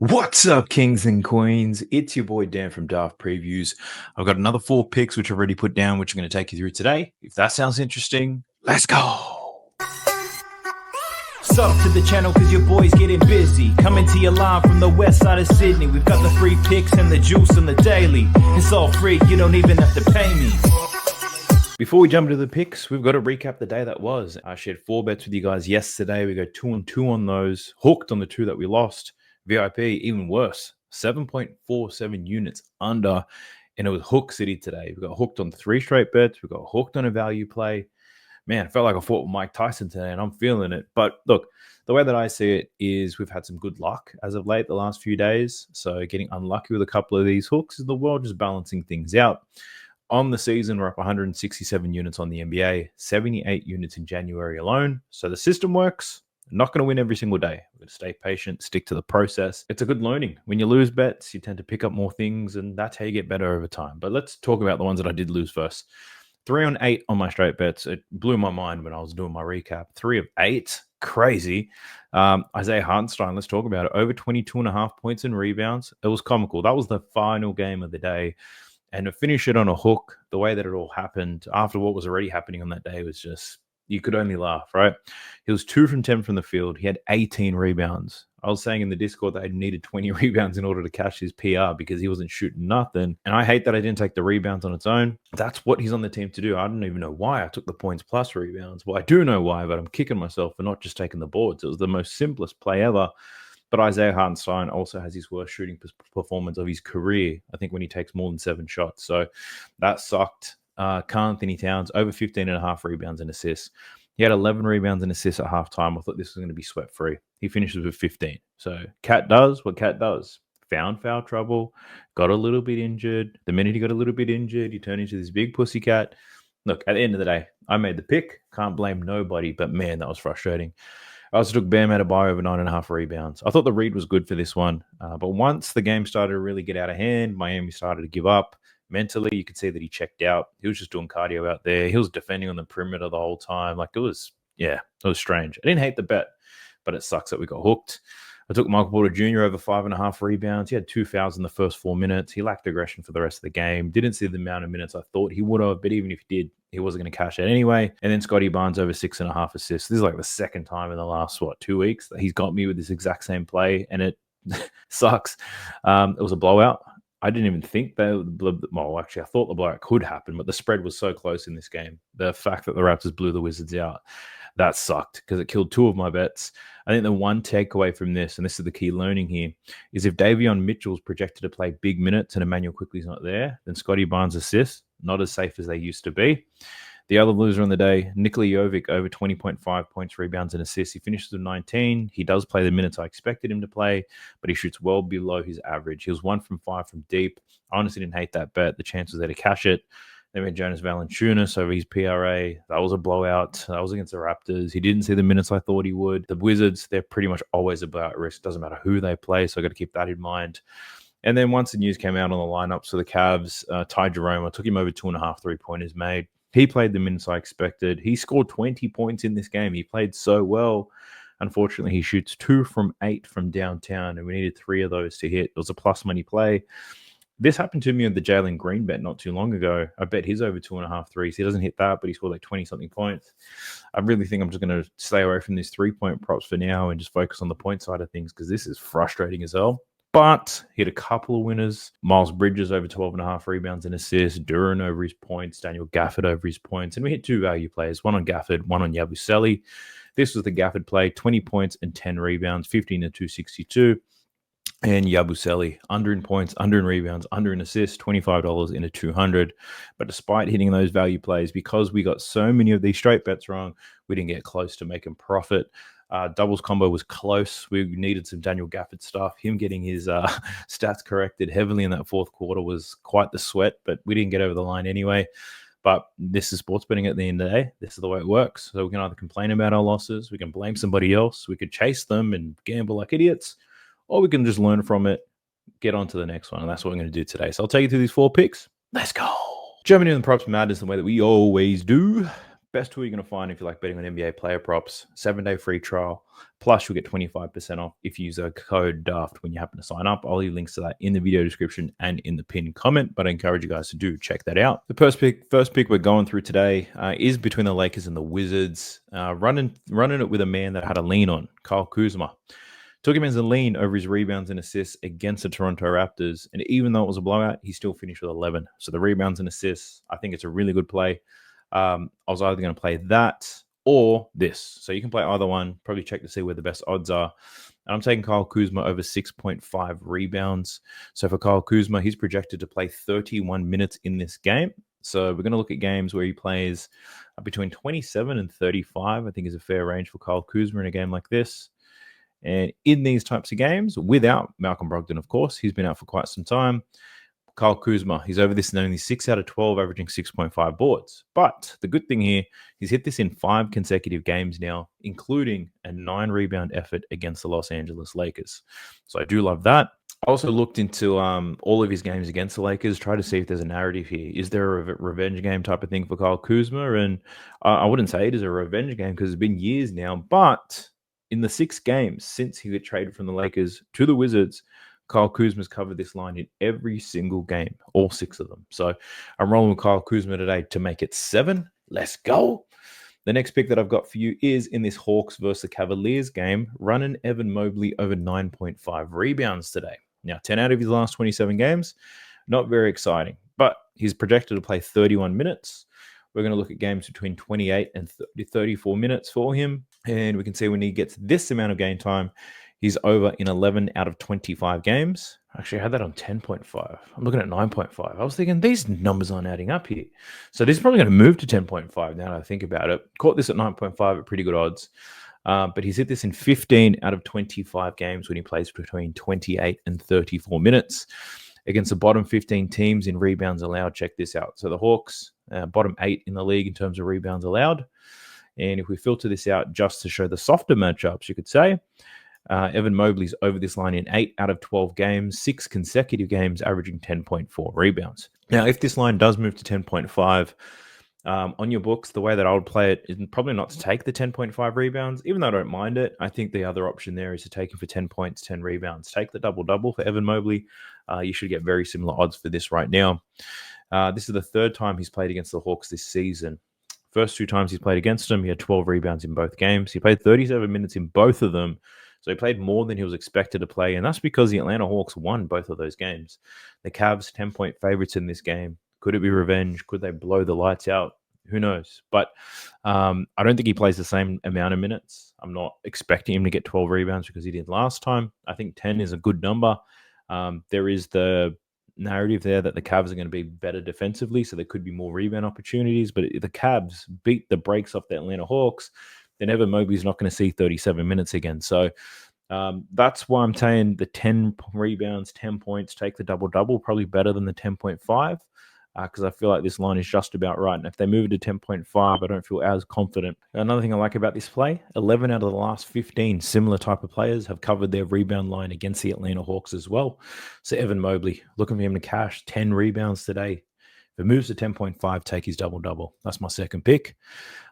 What's up, kings and queens? It's your boy Dan from Daft Previews. I've got another 4 picks which I've already put down, which I'm going to take you through today. If that sounds interesting, let's go. Sub to the channel cause your boy's getting busy. Coming to you live from the west side of Sydney. We've got the free picks and the juice and the daily. It's all free, you don't even have to pay me. Before we jump into the picks, we've got to recap the day that was. I shared 4 bets with you guys yesterday. We go 2-2 on those. Hooked on the 2 that we lost. VIP, even worse, 7.47 units under, and it was Hook City today. We got hooked on 3 straight bets. We got hooked on a value play. Man, it felt like I fought with Mike Tyson today, and I'm feeling it. But look, the way that I see it is we've had some good luck as of late the last few days. So getting unlucky with a couple of these hooks is the world just balancing things out. On the season, we're up 167 units on the NBA, 78 units in January alone. So the system works. Not going to win every single day. We're going to stay patient, stick to the process. It's a good learning. When you lose bets, you tend to pick up more things, and that's how you get better over time. But let's talk about the ones that I did lose first. 3 on 8 on my straight bets. It blew my mind when I was doing my recap. 3 of 8. Crazy. Isaiah Hartenstein, let's talk about it. Over 22.5 points and rebounds. It was comical. That was the final game of the day. And to finish it on a hook, the way that it all happened after what was already happening on that day was just, you could only laugh, right? He was 2 from 10 from the field. He had 18 rebounds. I was saying in the Discord that I needed 20 rebounds in order to cash his PR because he wasn't shooting nothing. And I hate that I didn't take the rebounds on its own. That's what he's on the team to do. I don't even know why I took the points plus rebounds. Well, I do know why, but I'm kicking myself for not just taking the boards. It was the most simplest play ever. But Isaiah Hartenstein also has his worst shooting performance of his career, I think, when he takes more than 7 shots. So that sucked. Karl Anthony Towns, over 15.5 rebounds and assists. He had 11 rebounds and assists at halftime. I thought this was going to be sweat-free. He finishes with 15. So Cat does what Cat does. Found foul trouble, got a little bit injured. The minute he got a little bit injured, he turned into this big pussy cat. Look, at the end of the day, I made the pick. Can't blame nobody, but man, that was frustrating. I also took Bam Adebayo over 9.5 rebounds. I thought the read was good for this one. But once the game started to really get out of hand, Miami started to give up. Mentally, you could see that he checked out. He was just doing cardio out there. He was defending on the perimeter the whole time. Like, it was strange. I didn't hate the bet, but it sucks that we got hooked. I took Michael Porter Jr. over 5.5 rebounds. He had 2 fouls in the first 4 minutes. He lacked aggression for the rest of the game. Didn't see the amount of minutes I thought he would have, but even if he did, he wasn't going to cash out anyway. And then Scotty Barnes over 6.5 assists. This is like the second time in the last, 2 weeks that he's got me with this exact same play, and it sucks. It was a blowout. I didn't even think actually, I thought the blowout could happen, but the spread was so close in this game. The fact that the Raptors blew the Wizards out, that sucked because it killed 2 of my bets. I think the one takeaway from this, and this is the key learning here, is if Davion Mitchell's projected to play big minutes and Emmanuel Quickly's not there, then Scotty Barnes' assists, not as safe as they used to be. The other loser on the day, Nikola Jovic, over 20.5 points, rebounds, and assists. He finishes with 19. He does play the minutes I expected him to play, but he shoots well below his average. He was 1 from 5 from deep. I honestly didn't hate that bet. The chance was there to cash it. Then we had Jonas Valanciunas over his PRA. That was a blowout. That was against the Raptors. He didn't see the minutes I thought he would. The Wizards, they're pretty much always about risk. Doesn't matter who they play, so I've got to keep that in mind. And then once the news came out on the lineups for the Cavs, Ty Jerome, I took him over 2.5 3-pointers made. He played the minutes I expected. He scored 20 points in this game. He played so well. Unfortunately, he shoots 2 from 8 from downtown, and we needed 3 of those to hit. It was a plus money play. This happened to me with the Jalen Green bet not too long ago. I bet he's over 2.5 threes. He doesn't hit that, but he scored like 20-something points. I really think I'm just going to stay away from these 3-point props for now and just focus on the point side of things because this is frustrating as hell. But hit a couple of winners. Miles Bridges over 12.5 rebounds and assists. Duran over his points. Daniel Gafford over his points. And we hit 2 value players, one on Gafford, one on Yabusele. This was the Gafford play, 20 points and 10 rebounds, 15 to 262. And Yabusele, under in points, under in rebounds, under in assists, $25 into 200. But despite hitting those value plays, because we got so many of these straight bets wrong, we didn't get close to making profit. Doubles combo was close. We needed some Daniel Gafford stuff. Him getting his stats corrected heavily in that fourth quarter was quite the sweat, but we didn't get over the line anyway. But this is sports betting at the end of the day. This is the way it works. So we can either complain about our losses, we can blame somebody else, we could chase them and gamble like idiots, or we can just learn from it, get on to the next one. And that's what I'm going to do today. So I'll take you through these 4 picks. Let's go. Jumping in the props madness the way that we always do. Best tool you're going to find if you like betting on NBA player props. 7-day free trial. Plus, you'll get 25% off if you use a code DAFT when you happen to sign up. I'll leave links to that in the video description and in the pinned comment, but I encourage you guys to do check that out. The first pick we're going through today is between the Lakers and the Wizards. Running it with a man that had a lean on, Kyle Kuzma. Took him as a lean over his rebounds and assists against the Toronto Raptors. And even though it was a blowout, he still finished with 11. So the rebounds and assists, I think it's a really good play. I was either going to play that or this. So you can play either one. Probably check to see where the best odds are. And I'm taking Kyle Kuzma over 6.5 rebounds. So for Kyle Kuzma, he's projected to play 31 minutes in this game. So we're going to look at games where he plays between 27 and 35, I think is a fair range for Kyle Kuzma in a game like this. And in these types of games, without Malcolm Brogdon, of course, he's been out for quite some time. Kyle Kuzma, he's over this in only 6 out of 12, averaging 6.5 boards. But the good thing here, he's hit this in 5 consecutive games now, including a 9-rebound effort against the Los Angeles Lakers. So I do love that. I also looked into all of his games against the Lakers, try to see if there's a narrative here. Is there a revenge game type of thing for Kyle Kuzma? And I wouldn't say it is a revenge game because it's been years now, but in the 6 games since he got traded from the Lakers to the Wizards, Kyle Kuzma's covered this line in every single game, all 6 of them. So I'm rolling with Kyle Kuzma today to make it 7. Let's go. The next pick that I've got for you is in this Hawks versus the Cavaliers game, running Evan Mobley over 9.5 rebounds today. Now, 10 out of his last 27 games, not very exciting, but he's projected to play 31 minutes. We're going to look at games between 28 and 34 minutes for him. And we can see when he gets this amount of game time, he's over in 11 out of 25 games. Actually, I had that on 10.5. I'm looking at 9.5. I was thinking these numbers aren't adding up here. So this is probably going to move to 10.5 now that I think about it. Caught this at 9.5 at pretty good odds. But he's hit this in 15 out of 25 games when he plays between 28 and 34 minutes. Against the bottom 15 teams in rebounds allowed, check this out. So the Hawks, bottom 8 in the league in terms of rebounds allowed. And if we filter this out just to show the softer matchups, you could say, Evan Mobley's over this line in 8 out of 12 games, 6 consecutive games, averaging 10.4 rebounds. Now, if this line does move to 10.5, on your books, the way that I would play it is probably not to take the 10.5 rebounds, even though I don't mind it. I think the other option there is to take him for 10 points, 10 rebounds. Take the double-double for Evan Mobley. You should get very similar odds for this right now. This is the 3rd time he's played against the Hawks this season. First 2 times he's played against them, he had 12 rebounds in both games. He played 37 minutes in both of them. So he played more than he was expected to play, and that's because the Atlanta Hawks won both of those games. The Cavs, 10-point favorites in this game. Could it be revenge? Could they blow the lights out? Who knows? But I don't think he plays the same amount of minutes. I'm not expecting him to get 12 rebounds because he did last time. I think 10 is a good number. There is the narrative there that the Cavs are going to be better defensively, so there could be more rebound opportunities. But if the Cavs beat the brakes off the Atlanta Hawks, then Evan Mobley's not going to see 37 minutes again. So that's why I'm saying the 10 rebounds, 10 points, take the double-double, probably better than the 10.5 because I feel like this line is just about right. And if they move it to 10.5, I don't feel as confident. Another thing I like about this play, 11 out of the last 15 similar type of players have covered their rebound line against the Atlanta Hawks as well. So Evan Mobley, looking for him to cash 10 rebounds today. If it moves to 10.5, take his double-double. That's my second pick.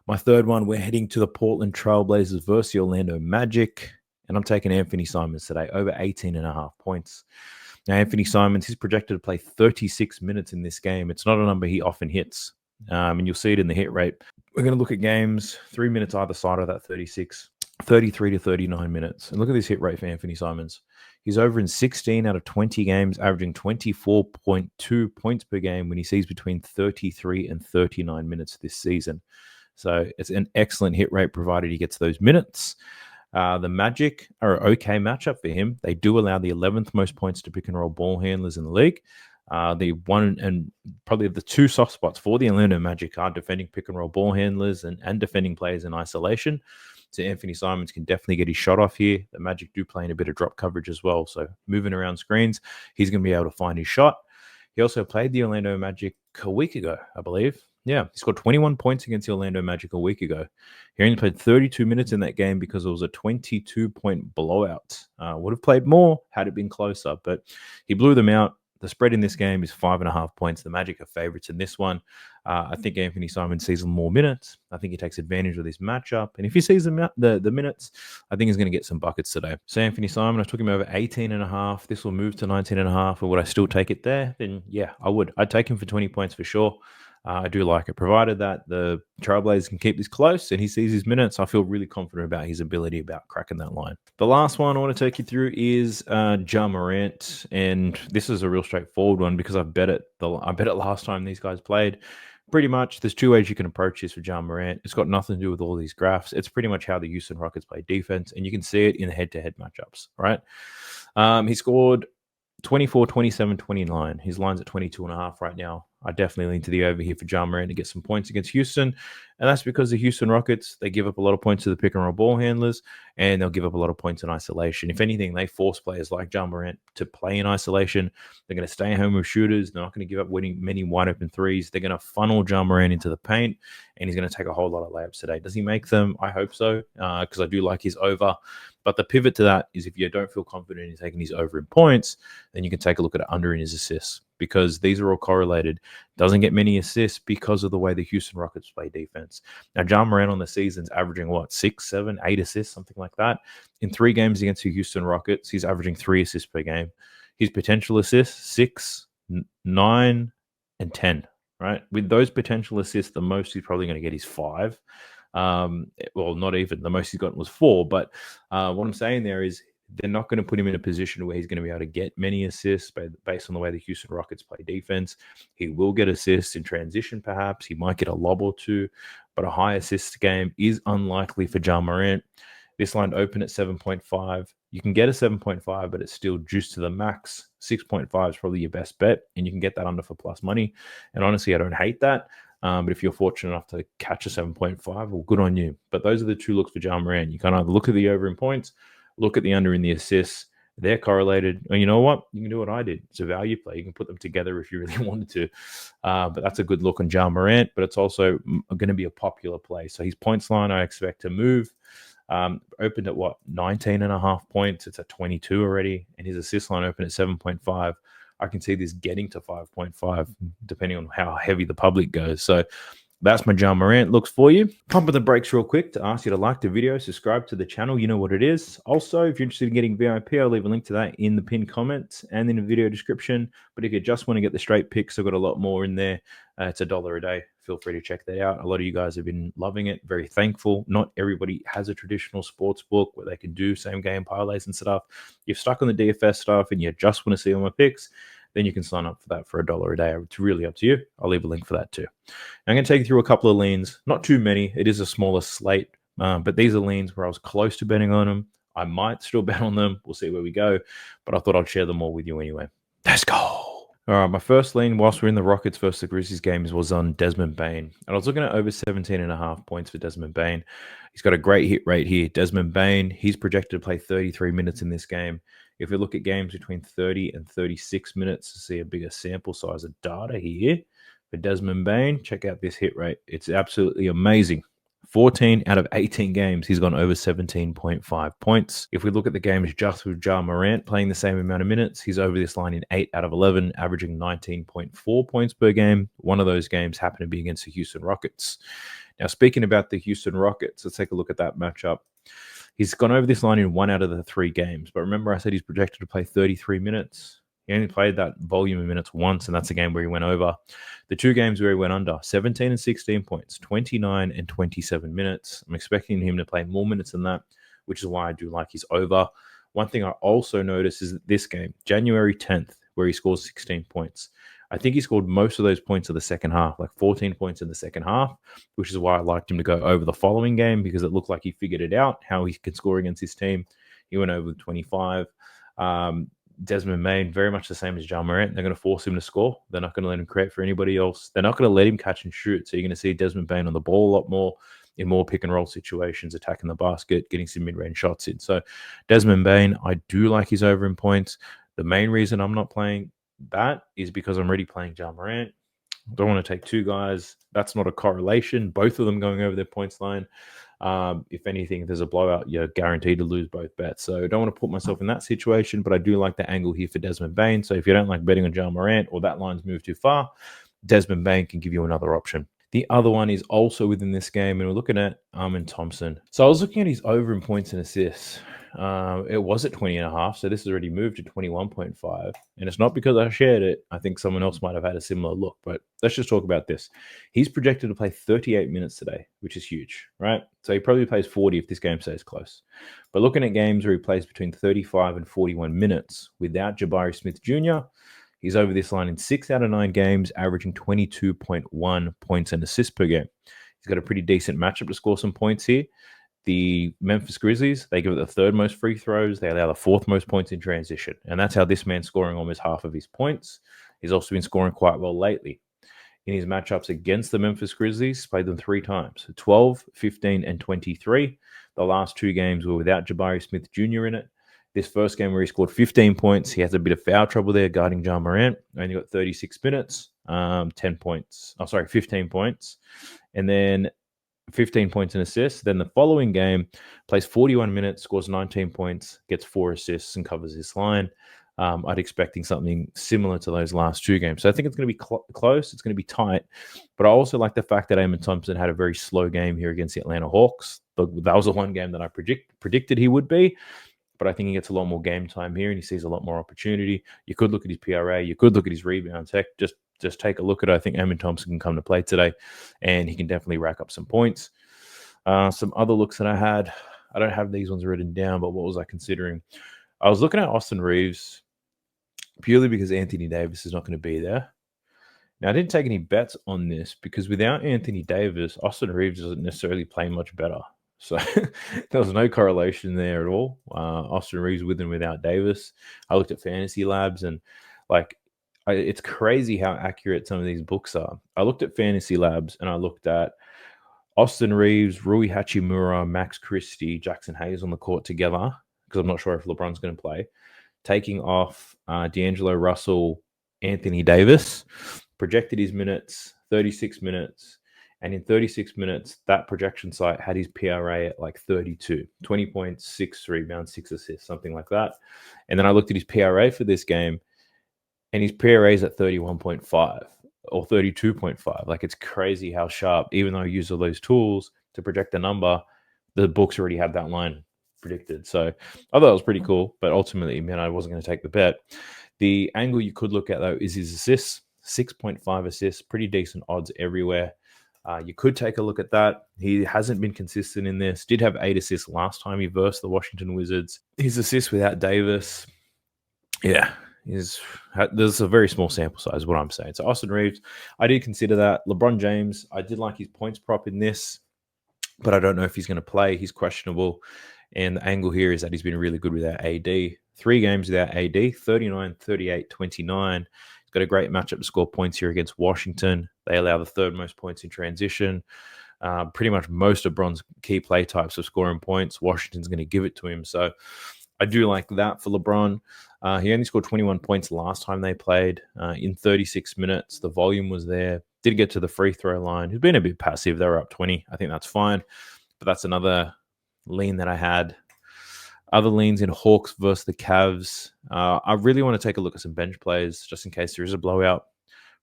My third one, we're heading to the Portland Trailblazers versus the Orlando Magic. And I'm taking Anthony Simons today, over 18.5 points. Now, Anthony Simons, he's projected to play 36 minutes in this game. It's not a number he often hits. And you'll see it in the hit rate. We're going to look at games, 3 minutes either side of that 36, 33 to 39 minutes. And look at this hit rate for Anthony Simons. He's over in 16 out of 20 games, averaging 24.2 points per game when he sees between 33 and 39 minutes this season. So it's an excellent hit rate provided he gets those minutes. The Magic are an okay matchup for him. They do allow the 11th most points to pick and roll ball handlers in the league. The one and probably the 2 soft spots for the Orlando Magic are defending pick and roll ball handlers and defending players in isolation. So Anthony Simons can definitely get his shot off here. The Magic do play in a bit of drop coverage as well. So moving around screens, he's going to be able to find his shot. He also played the Orlando Magic a week ago, I believe. Yeah, he scored 21 points against the Orlando Magic a week ago. He only played 32 minutes in that game because it was a 22-point blowout. Would have played more had it been closer, but he blew them out. The spread in this game is 5.5 points. The Magic are favorites in this one. I think Anthony Simon sees more minutes. I think he takes advantage of this matchup. And if he sees the minutes, I think he's going to get some buckets today. So Anthony Simon, I took him over 18.5. This will move to 19.5. Or would I still take it there? Then yeah, I would. I'd take him for 20 points for sure. I do like it, provided that the Trailblazers can keep this close and he sees his minutes. I feel really confident about his ability about cracking that line. The last one I want to take you through is Ja Morant, and this is a real straightforward one because I bet it last time these guys played. Pretty much, there's two ways you can approach this for Ja Morant. It's got nothing to do with all these graphs. It's pretty much how the Houston Rockets play defense, and you can see it in the head-to-head matchups, right? He scored 24, 27, 29. His line's at 22.5 right now. I definitely lean to the over here for Ja Morant to get some points against Houston. And that's because the Houston Rockets, they give up a lot of points to the pick and roll ball handlers, and they'll give up a lot of points in isolation. If anything, they force players like Ja Morant to play in isolation. They're going to stay home with shooters. They're not going to give up many wide open threes. They're going to funnel Ja Morant into the paint, and he's going to take a whole lot of layups today. Does he make them? I hope so, because I do like his over. But the pivot to that is if you don't feel confident in taking his over in points, then you can take a look at under in his assists, because these are all correlated. Doesn't get many assists because of the way the Houston Rockets play defense. Now, Ja Morant on the season's averaging 6, 7, 8 assists, something like that. In 3 games against the Houston Rockets, he's averaging 3 assists per game. His potential assists, 6, 9, and 10, right? With those potential assists, the most he's probably going to get is 5. Well, not even. The most he's gotten was 4. But what I'm saying there is they're not going to put him in a position where he's going to be able to get many assists based on the way the Houston Rockets play defense. He will get assists in transition, perhaps. He might get a lob or two, but a high assist game is unlikely for Ja Morant. This line open at 7.5. You can get a 7.5, but it's still juiced to the max. 6.5 is probably your best bet, and you can get that under for plus money. And honestly, I don't hate that. But if you're fortunate enough to catch a 7.5, well, good on you. But those are the two looks for Ja Morant. You can either look at the over in points, look at the under in the assists. They're correlated. And you know what? You can do what I did. It's a value play. You can put them together if you really wanted to. But that's a good look on Ja Morant. But it's also going to be a popular play. So his points line, I expect to move. Opened at 19.5 points. It's at 22 already. And his assist line opened at 7.5. I can see this getting to 5.5, depending on how heavy the public goes. So that's my Ja Morant looks for you. Pumping the brakes real quick to ask you to like the video, subscribe to the channel. You know what it is. Also, if you're interested in getting VIP, I'll leave a link to that in the pinned comment and in the video description. But if you just want to get the straight picks, I've got a lot more in there. It's $1 a day. Feel free to check that out. A lot of you guys have been loving it. Very thankful. Not everybody has a traditional sports book where they can do same game parlays and stuff. You're stuck on the DFS stuff and you just want to see all my picks, then you can sign up for that for $1 a day. It's really up to you. I'll leave a link for that too. I'm going to take you through a couple of leans. Not too many. It is a smaller slate, but these are leans where I was close to betting on them. I might still bet on them. We'll see where we go, but I thought I'd share them all with you anyway. Let's go. All right, my first lean whilst we're in the Rockets versus the Grizzlies games was on Desmond Bane. And I was looking at over 17.5 points for Desmond Bane. He's got a great hit rate here. Desmond Bane, he's projected to play 33 minutes in this game. If we look at games between 30 and 36 minutes to see a bigger sample size of data here for Desmond Bane, check out this hit rate. It's absolutely amazing. 14 out of 18 games, he's gone over 17.5 points. If we look at the games just with Ja Morant playing the same amount of minutes, he's over this line in 8 out of 11, averaging 19.4 points per game. One of those games happened to be against the Houston Rockets. Now, speaking about the Houston Rockets, let's take a look at that matchup. He's gone over this line in 1 out of the 3 games. But remember, I said he's projected to play 33 minutes. He only played that volume of minutes once, and that's the game where he went over. The 2 games where he went under, 17 and 16 points, 29 and 27 minutes. I'm expecting him to play more minutes than that, which is why I do like his over. One thing I also noticed is this game, January 10th, where he scores 16 points. I think he scored most of those points in the second half, like 14 points in the second half, which is why I liked him to go over the following game, because it looked like he figured it out, how he can score against his team. He went over with 25. Desmond Bane, very much the same as Ja Morant. They're going to force him to score. They're not going to let him create for anybody else. They're not going to let him catch and shoot. So you're going to see Desmond Bane on the ball a lot more in more pick and roll situations, attacking the basket, getting some mid-range shots in. So Desmond Bane, I do like his over in points. The main reason I'm not playing that is because I'm already playing Ja Morant. I don't want to take 2 guys. That's not a correlation. Both of them going over their points line. If anything, if there's a blowout, you're guaranteed to lose both bets. So I don't want to put myself in that situation, but I do like the angle here for Desmond Bain. So if you don't like betting on Ja Morant or that line's moved too far, Desmond Bain can give you another option. The other one is also within this game, and we're looking at Armin Thompson. So I was looking at his over in points and assists. It was at 20.5, so this has already moved to 21.5. And it's not because I shared it. I think someone else might have had a similar look, but let's just talk about this. He's projected to play 38 minutes today, which is huge, right? So he probably plays 40 if this game stays close. But looking at games where he plays between 35 and 41 minutes without Jabari Smith Jr., he's over this line in 6 out of 9 games, averaging 22.1 points and assists per game. He's got a pretty decent matchup to score some points here. The Memphis Grizzlies, they give it the third most free throws. They allow the fourth most points in transition. And that's how this man's scoring almost half of his points. He's also been scoring quite well lately. In his matchups against the Memphis Grizzlies, played them 3 times, 12, 15, and 23. The last 2 games were without Jabari Smith Jr. in it. This first game where he scored 15 points, he has a bit of foul trouble there guarding Ja Morant. Only got 36 minutes, 10 points. 15 points. And then 15 points and assists. Then the following game, plays 41 minutes, scores 19 points, gets 4 assists, and covers this line. I'd expecting something similar to those last 2 games. So I think it's going to be close. It's going to be tight. But I also like the fact that Amon Thompson had a very slow game here against the Atlanta Hawks. That was the one game that I predicted he would be. But I think he gets a lot more game time here and he sees a lot more opportunity. You could look at his PRA. You could look at his rebounds. Heck, just take a look at it. I think Amon Thompson can come to play today and he can definitely rack up some points. Some other looks that I had, I don't have these ones written down, but what was I considering? I was looking at Austin Reeves purely because Anthony Davis is not going to be there. Now, I didn't take any bets on this because without Anthony Davis, Austin Reeves doesn't necessarily play much better. So there was no correlation there at all. Austin Reeves with and without Davis. I looked at Fantasy Labs and it's crazy how accurate some of these books are. I looked at Fantasy Labs and I looked at Austin Reeves, Rui Hachimura, Max Christie, Jackson Hayes on the court together because I'm not sure if LeBron's going to play. Taking off D'Angelo Russell, Anthony Davis, projected his minutes, 36 minutes. And in 36 minutes, that projection site had his PRA at like 32, 20 points, 6 rebounds, 6 assists, something like that. And then I looked at his PRA for this game, and his PRA is at 31.5 or 32.5. Like, it's crazy how sharp, even though I use all those tools to project a number, the books already have that line predicted. So I thought it was pretty cool, but ultimately, man, I wasn't going to take the bet. The angle you could look at, though, is his assists, 6.5 assists, pretty decent odds everywhere. You could take a look at that. He hasn't been consistent in this. Did have 8 assists last time he versed the Washington Wizards. His assists without Davis, there's a very small sample size, is what I'm saying. So Austin Reeves, I did consider that. LeBron James, I did like his points prop in this, but I don't know if he's going to play. He's questionable. And the angle here is that he's been really good without AD. 3 games without AD, 39, 38, 29. He's got a great matchup to score points here against Washington. They allow the 3rd most points in transition. Pretty much most of Bron's key play types of scoring points. Washington's going to give it to him. So I do like that for LeBron. He only scored 21 points last time they played in 36 minutes. The volume was there. Did get to the free throw line. He's been a bit passive. They were up 20. I think that's fine. But that's another lean that I had. Other leans in Hawks versus the Cavs. I really want to take a look at some bench plays just in case there is a blowout.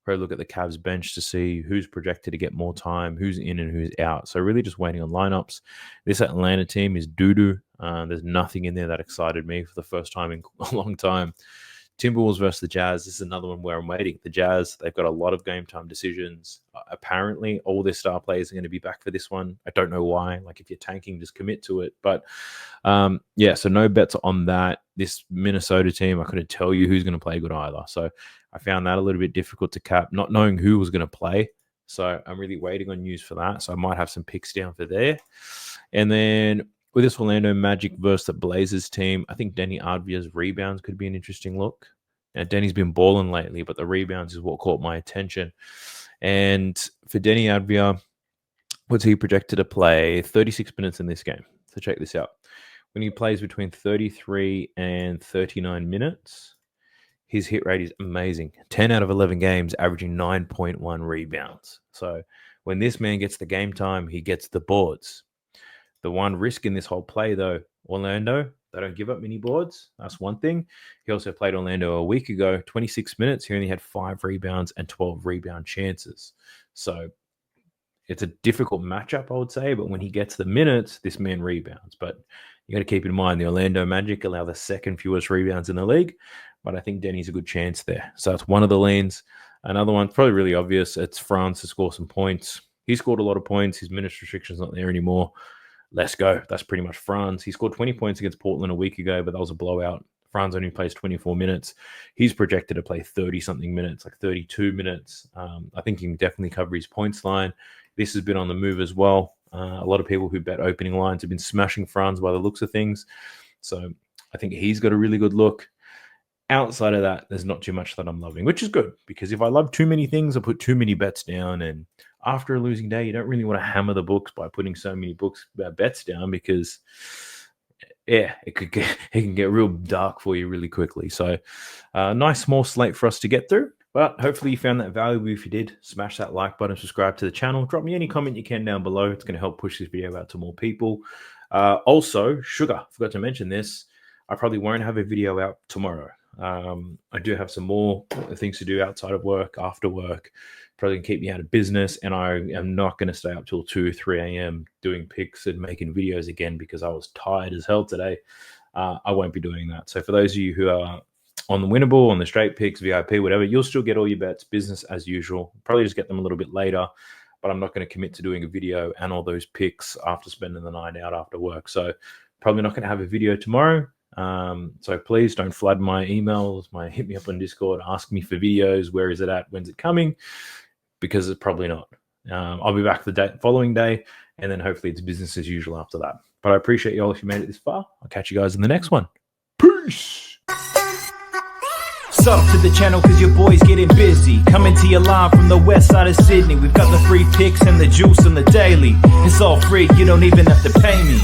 Probably look at the Cavs bench to see who's projected to get more time, who's in and who's out. So really just waiting on lineups. This Atlanta team is doo-doo. There's nothing in there that excited me for the first time in a long time. Timberwolves versus the Jazz. This is another one where I'm waiting. The Jazz, they've got a lot of game time decisions. Apparently, all their star players are going to be back for this one. I don't know why. Like, if you're tanking, just commit to it. But, so no bets on that. This Minnesota team, I couldn't tell you who's going to play good either. So I found that a little bit difficult to cap, not knowing who was going to play. So I'm really waiting on news for that. So I might have some picks down for there. And then with this Orlando Magic versus the Blazers team, I think Denny Advia's rebounds could be an interesting look. Now, Denny's been balling lately, but the rebounds is what caught my attention. And for Denny Advia, what's he projected to play? 36 minutes in this game. So check this out. When he plays between 33 and 39 minutes, his hit rate is amazing. 10 out of 11 games, averaging 9.1 rebounds. So when this man gets the game time, he gets the boards. The one risk in this whole play, though, Orlando, they don't give up many boards. That's one thing. He also played Orlando a week ago, 26 minutes. He only had 5 rebounds and 12 rebound chances. So it's a difficult matchup, I would say. But when he gets the minutes, this man rebounds. But you got to keep in mind the Orlando Magic allow the second fewest rebounds in the league. But I think Denny's a good chance there. So that's one of the leans. Another one, probably really obvious. It's France to score some points. He scored a lot of points. His minutes restriction's not there anymore. Let's go. That's pretty much France. He scored 20 points against Portland a week ago, but that was a blowout. France only plays 24 minutes. He's projected to play 30-something minutes, like 32 minutes. I think he can definitely cover his points line. This has been on the move as well. A lot of people who bet opening lines have been smashing France by the looks of things. So I think he's got a really good look. Outside of that, there's not too much that I'm loving, which is good because if I love too many things, I put too many bets down. And after a losing day, you don't really want to hammer the books by putting so many bets down because, yeah, it can get real dark for you really quickly. So, nice small slate for us to get through. But hopefully you found that valuable. If you did, smash that like button, subscribe to the channel. Drop me any comment you can down below. It's going to help push this video out to more people. Also, sugar. Forgot to mention this. I probably won't have a video out tomorrow. I do have some more things to do outside of work, after work. Probably can keep me out of business, and I am not going to stay up till 2 or 3 a.m. doing picks and making videos again because I was tired as hell today. I won't be doing that. So for those of you who are on the winnable, on the straight picks, VIP, whatever, you'll still get all your bets, business as usual. Probably just get them a little bit later, but I'm not going to commit to doing a video and all those picks after spending the night out after work. So probably not going to have a video tomorrow. So please don't flood my emails, hit me up on Discord, ask me for videos. Where is it at? When's it coming? Because it's probably not. I'll be back the following day, and then hopefully it's business as usual after that. But I appreciate you all if you made it this far. I'll catch you guys in the next one. Peace. Sub to the channel cause your boy's getting busy. Coming to you live from the west side of Sydney. We've got the free picks and the juice on the daily. It's all free, you don't even have to pay me.